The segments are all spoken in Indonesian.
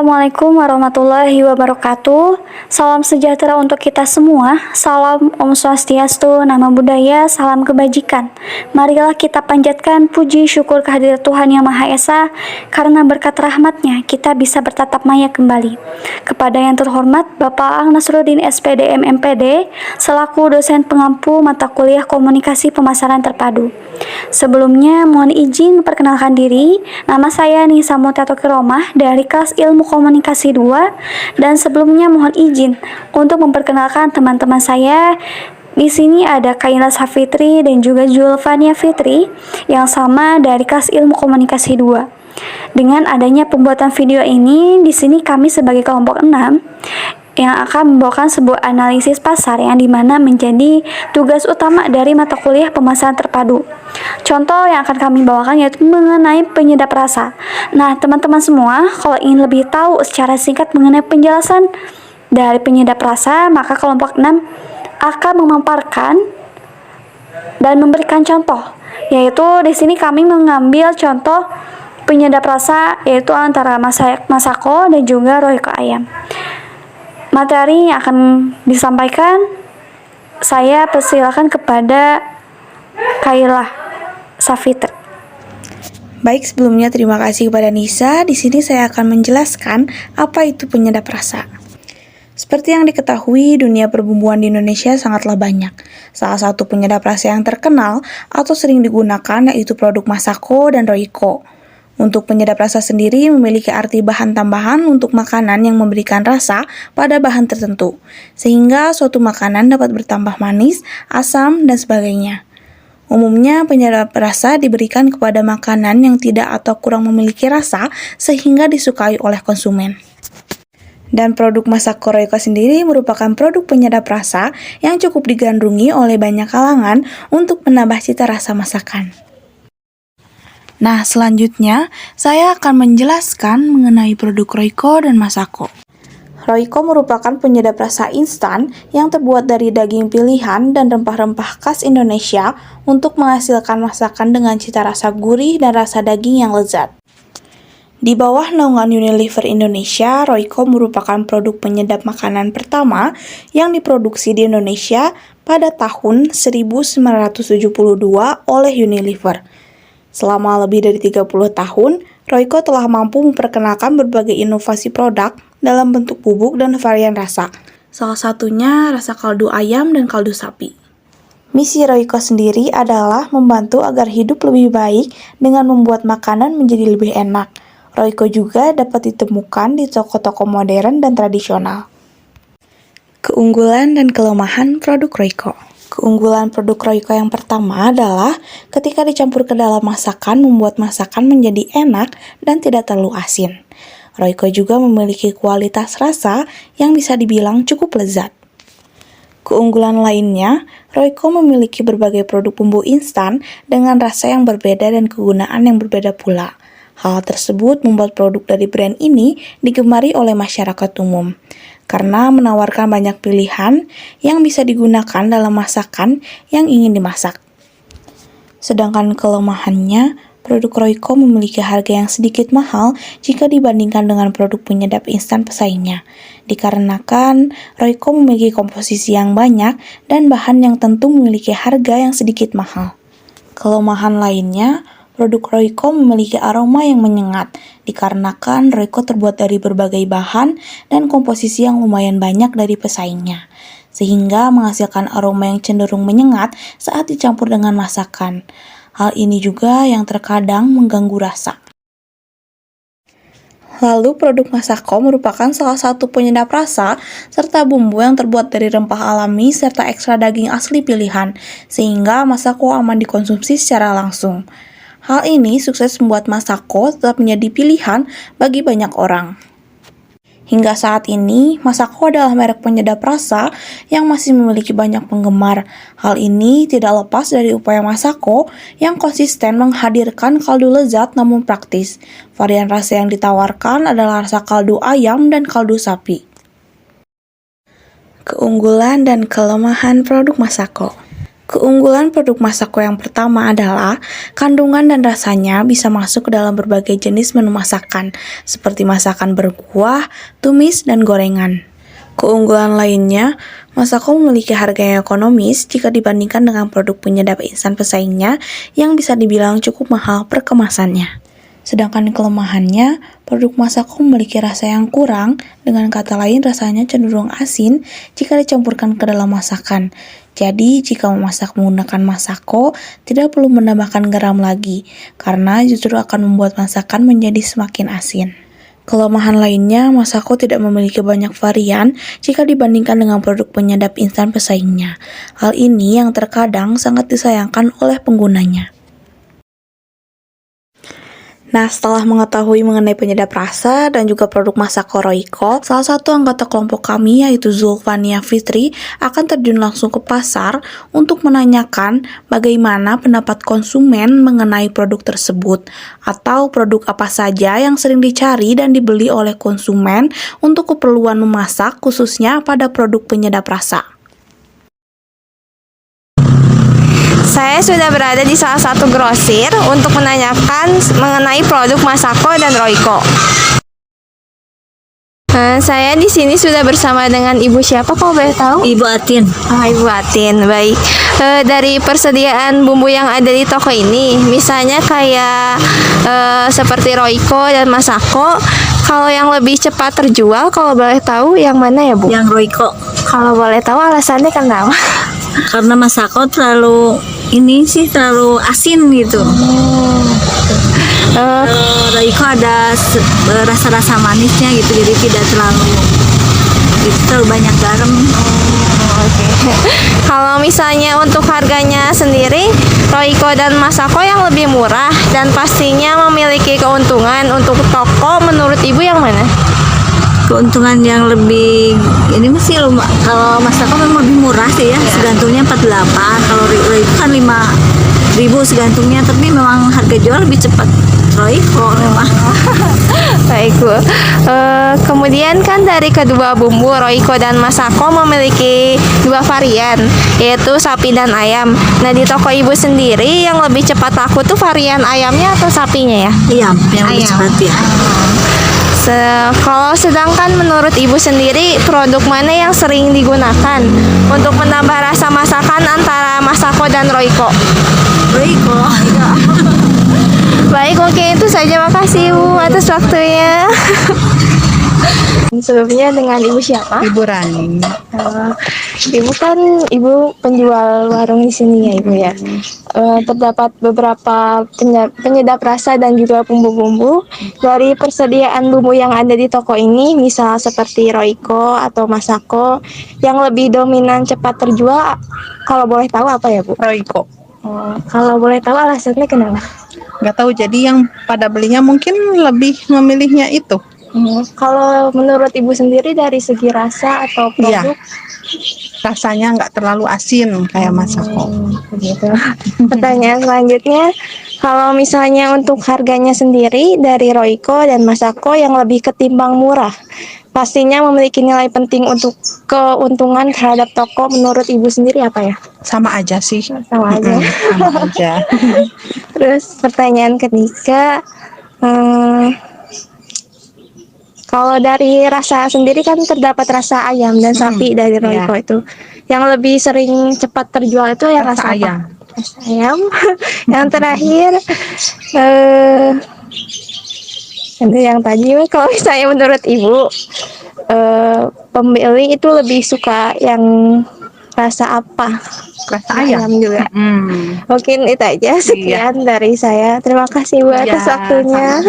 Assalamualaikum warahmatullahi wabarakatuh. Salam sejahtera untuk kita semua. Salam Om Swastiastu, Nama Budaya, salam kebajikan. Marilah kita panjatkan puji syukur kehadirat Tuhan Yang Maha Esa, karena berkat rahmat-Nya kita bisa bertatap maya kembali. Kepada yang terhormat Bapak Ang Nasruddin SPDM MPD, selaku dosen pengampu mata kuliah komunikasi pemasaran terpadu. Sebelumnya mohon izin memperkenalkan diri. Nama saya Nisa Mutatoki Romah dari kelas Ilmu Komunikasi 2, dan sebelumnya mohon izin untuk memperkenalkan teman-teman saya. Di sini ada Kaila Safitri dan juga Julfania Fitri yang sama dari kelas Ilmu Komunikasi 2. Dengan adanya pembuatan video ini, di sini kami sebagai kelompok 6 yang akan membawakan sebuah analisis pasar yang dimana menjadi tugas utama dari mata kuliah pemasaran terpadu. Contoh yang akan kami bawakan yaitu mengenai penyedap rasa. Nah, teman-teman semua, kalau ingin lebih tahu secara singkat mengenai penjelasan dari penyedap rasa, maka kelompok 6 akan memaparkan dan memberikan contoh. Yaitu di sini kami mengambil contoh penyedap rasa yaitu antara Masako dan juga Royco ayam. Materi yang akan disampaikan, saya persilakan kepada Kaila Safitri. Baik, sebelumnya terima kasih kepada Nisa. Di sini saya akan menjelaskan apa itu penyedap rasa. Seperti yang diketahui, dunia perbumbuan di Indonesia sangatlah banyak. Salah satu penyedap rasa yang terkenal atau sering digunakan yaitu produk Masako dan Royco. Untuk penyedap rasa sendiri memiliki arti bahan tambahan untuk makanan yang memberikan rasa pada bahan tertentu, sehingga suatu makanan dapat bertambah manis, asam, dan sebagainya. Umumnya penyedap rasa diberikan kepada makanan yang tidak atau kurang memiliki rasa sehingga disukai oleh konsumen. Dan produk Masako Royco sendiri merupakan produk penyedap rasa yang cukup digandrungi oleh banyak kalangan untuk menambah cita rasa masakan. Nah, selanjutnya saya akan menjelaskan mengenai produk Royco dan Masako. Royco merupakan penyedap rasa instan yang terbuat dari daging pilihan dan rempah-rempah khas Indonesia untuk menghasilkan masakan dengan cita rasa gurih dan rasa daging yang lezat. Di bawah naungan Unilever Indonesia, Royco merupakan produk penyedap makanan pertama yang diproduksi di Indonesia pada tahun 1972 oleh Unilever. Selama lebih dari 30 tahun, Royco telah mampu memperkenalkan berbagai inovasi produk dalam bentuk bubuk dan varian rasa. Salah satunya rasa kaldu ayam dan kaldu sapi. Misi Royco sendiri adalah membantu agar hidup lebih baik dengan membuat makanan menjadi lebih enak. Royco juga dapat ditemukan di toko-toko modern dan tradisional. Keunggulan dan kelemahan produk Royco. Keunggulan produk Royco yang pertama adalah ketika dicampur ke dalam masakan membuat masakan menjadi enak dan tidak terlalu asin. Royco juga memiliki kualitas rasa yang bisa dibilang cukup lezat. Keunggulan lainnya, Royco memiliki berbagai produk bumbu instan dengan rasa yang berbeda dan kegunaan yang berbeda pula. Hal tersebut membuat produk dari brand ini digemari oleh masyarakat umum, karena menawarkan banyak pilihan yang bisa digunakan dalam masakan yang ingin dimasak. Sedangkan kelemahannya, produk Royco memiliki harga yang sedikit mahal jika dibandingkan dengan produk penyedap instan pesaingnya, dikarenakan Royco memiliki komposisi yang banyak dan bahan yang tentu memiliki harga yang sedikit mahal. Kelemahan lainnya, produk Royco memiliki aroma yang menyengat, dikarenakan Royco terbuat dari berbagai bahan dan komposisi yang lumayan banyak dari pesaingnya, sehingga menghasilkan aroma yang cenderung menyengat saat dicampur dengan masakan. Hal ini juga yang terkadang mengganggu rasa. Lalu produk Masako merupakan salah satu penyedap rasa serta bumbu yang terbuat dari rempah alami serta ekstra daging asli pilihan, sehingga Masako aman dikonsumsi secara langsung. Hal ini sukses membuat Masako tetap menjadi pilihan bagi banyak orang. Hingga saat ini, Masako adalah merek penyedap rasa yang masih memiliki banyak penggemar. Hal ini tidak lepas dari upaya Masako yang konsisten menghadirkan kaldu lezat namun praktis. Varian rasa yang ditawarkan adalah rasa kaldu ayam dan kaldu sapi. Keunggulan dan kelemahan produk Masako. Keunggulan produk Masako yang pertama adalah kandungan dan rasanya bisa masuk ke dalam berbagai jenis menu masakan, seperti masakan berkuah, tumis, dan gorengan. Keunggulan lainnya, Masako memiliki harga yang ekonomis jika dibandingkan dengan produk penyedap instan pesaingnya yang bisa dibilang cukup mahal per kemasannya. Sedangkan kelemahannya, produk Masako memiliki rasa yang kurang, dengan kata lain rasanya cenderung asin jika dicampurkan ke dalam masakan. Jadi, jika memasak menggunakan Masako, tidak perlu menambahkan garam lagi, karena justru akan membuat masakan menjadi semakin asin. Kelemahan lainnya, Masako tidak memiliki banyak varian jika dibandingkan dengan produk penyedap instan pesaingnya. Hal ini yang terkadang sangat disayangkan oleh penggunanya. Nah, setelah mengetahui mengenai penyedap rasa dan juga produk Masako Royco, salah satu anggota kelompok kami yaitu Zulfania Fitri akan terjun langsung ke pasar untuk menanyakan bagaimana pendapat konsumen mengenai produk tersebut atau produk apa saja yang sering dicari dan dibeli oleh konsumen untuk keperluan memasak khususnya pada produk penyedap rasa. Saya sudah berada di salah satu grosir untuk menanyakan mengenai produk Masako dan Royco. Saya di sini sudah bersama dengan Ibu siapa kalau boleh tahu? Ibu Atin. Ibu Atin, baik. Dari persediaan bumbu yang ada di toko ini, misalnya kayak seperti Royco dan Masako, kalau yang lebih cepat terjual, kalau boleh tahu yang mana ya, Bu? Yang Royco. Kalau boleh tahu alasannya kenapa? Karena Masako terlalu asin gitu. Royco ada rasa-rasa manisnya gitu, jadi tidak terlalu banyak garam. Oke. Kalau misalnya untuk harganya sendiri, Royco dan Masako yang lebih murah dan pastinya memiliki keuntungan untuk toko, menurut Ibu yang mana? Keuntungan yang lebih ini masih kalau Masako memang lebih murah sih ya, segantungnya 48. Kalau Royco kan 5.000 segantungnya, tapi memang harga jual lebih cepat Royco memang. Baik, Bu. Kemudian kan dari kedua bumbu Royco dan Masako memiliki dua varian, yaitu sapi dan ayam. Nah, di toko Ibu sendiri yang lebih cepat laku tuh varian ayamnya atau sapinya ya? Ayam yang lebih Ayam. cepat ya. Kalau sedangkan menurut Ibu sendiri, produk mana yang sering digunakan untuk menambah rasa masakan antara Masako dan Royco? Royco. Baik, oke, itu saja. Makasih, Bu, atas waktunya. Sebelumnya dengan Ibu siapa? Ibu Rani. Ibu kan penjual warung di sini ya, Ibu ya. Terdapat beberapa penyedap rasa dan juga bumbu-bumbu dari persediaan bumbu yang ada di toko ini, misal seperti Royco atau Masako, yang lebih dominan cepat terjual. Kalau boleh tahu apa ya, Bu? Royco. Kalau boleh tahu alasannya kenapa? Nggak tahu, jadi yang pada belinya mungkin lebih memilihnya itu. Kalau menurut Ibu sendiri dari segi rasa atau produk? Iya. Rasanya nggak terlalu asin kayak Masako. Begitu. Pertanyaan selanjutnya, kalau misalnya untuk harganya sendiri dari Royco dan Masako yang lebih ketimbang murah, pastinya memiliki nilai penting untuk keuntungan terhadap toko. Menurut Ibu sendiri apa ya? Sama aja sih. Sama aja. Sama aja. Terus pertanyaan ketiga, kalau dari rasa sendiri kan terdapat rasa ayam dan sapi dari Royco itu. Yang lebih sering cepat terjual itu yang rasa ayam. apa? Rasa ayam. Yang terakhir, yang tadi kalau misalnya menurut Ibu, pembeli itu lebih suka yang rasa apa? Rasa ayam juga. Mungkin itu aja, sekian dari saya. Terima kasih Bu atas waktunya.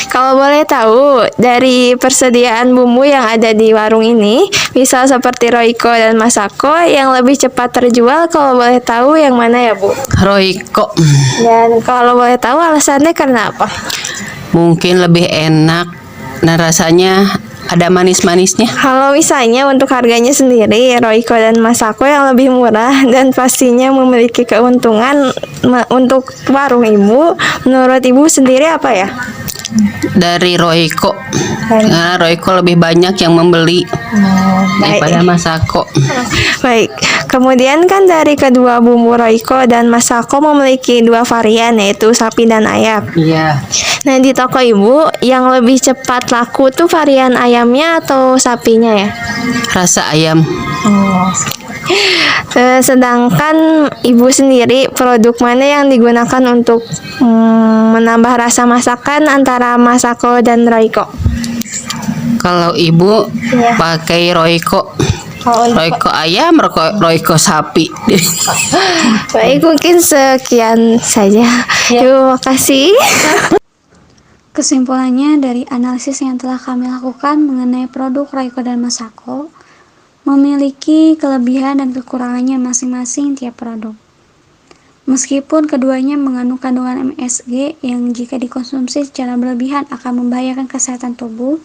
Kalau boleh tahu, dari persediaan bumbu yang ada di warung ini, misal seperti Royco dan Masako, yang lebih cepat terjual, kalau boleh tahu yang mana ya, Bu? Royco. Dan kalau boleh tahu alasannya karena apa? Mungkin lebih enak dan rasanya ada manis-manisnya. Kalau misalnya untuk harganya sendiri, Royco dan Masako yang lebih murah dan pastinya memiliki keuntungan untuk warung Ibu, menurut Ibu sendiri apa ya? Dari Royco. Karena Royco lebih banyak yang membeli daripada Masako. Baik, Kemudian kan dari kedua bumbu Royco dan Masako memiliki dua varian, yaitu sapi dan ayam. Iya. Nah, di toko ibu yang lebih cepat laku tuh varian ayamnya atau sapinya ya? Rasa ayam. Sedangkan ibu sendiri produk mana yang digunakan untuk menambah rasa masakan antara Masako dan Royco? Kalau ibu pakai Royco. Royco ayam, Royco sapi. Baik, mungkin sekian saja. Terima kasih. Kesimpulannya dari analisis yang telah kami lakukan mengenai produk Royco dan Masako, memiliki kelebihan dan kekurangannya masing-masing tiap produk. Meskipun keduanya mengandung kandungan MSG yang jika dikonsumsi secara berlebihan akan membahayakan kesehatan tubuh,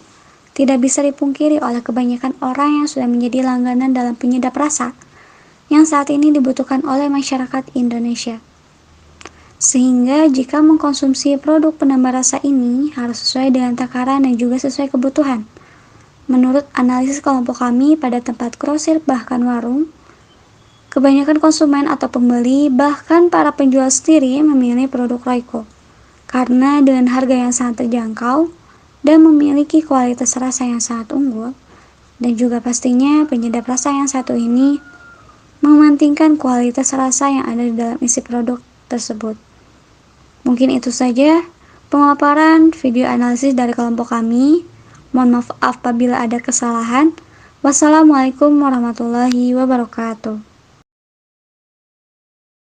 tidak bisa dipungkiri oleh kebanyakan orang yang sudah menjadi langganan dalam penyedap rasa yang saat ini dibutuhkan oleh masyarakat Indonesia. Sehingga jika mengkonsumsi produk penambah rasa ini harus sesuai dengan takaran dan juga sesuai kebutuhan. Menurut analisis kelompok kami pada tempat grosir bahkan warung, kebanyakan konsumen atau pembeli bahkan para penjual sendiri memilih produk Royco karena dengan harga yang sangat terjangkau dan memiliki kualitas rasa yang sangat unggul, dan juga pastinya penyedap rasa yang satu ini mementingkan kualitas rasa yang ada di dalam isi produk tersebut. Mungkin itu saja pemaparan video analisis dari kelompok kami. Mohon maaf apabila ada kesalahan. Wassalamualaikum warahmatullahi wabarakatuh.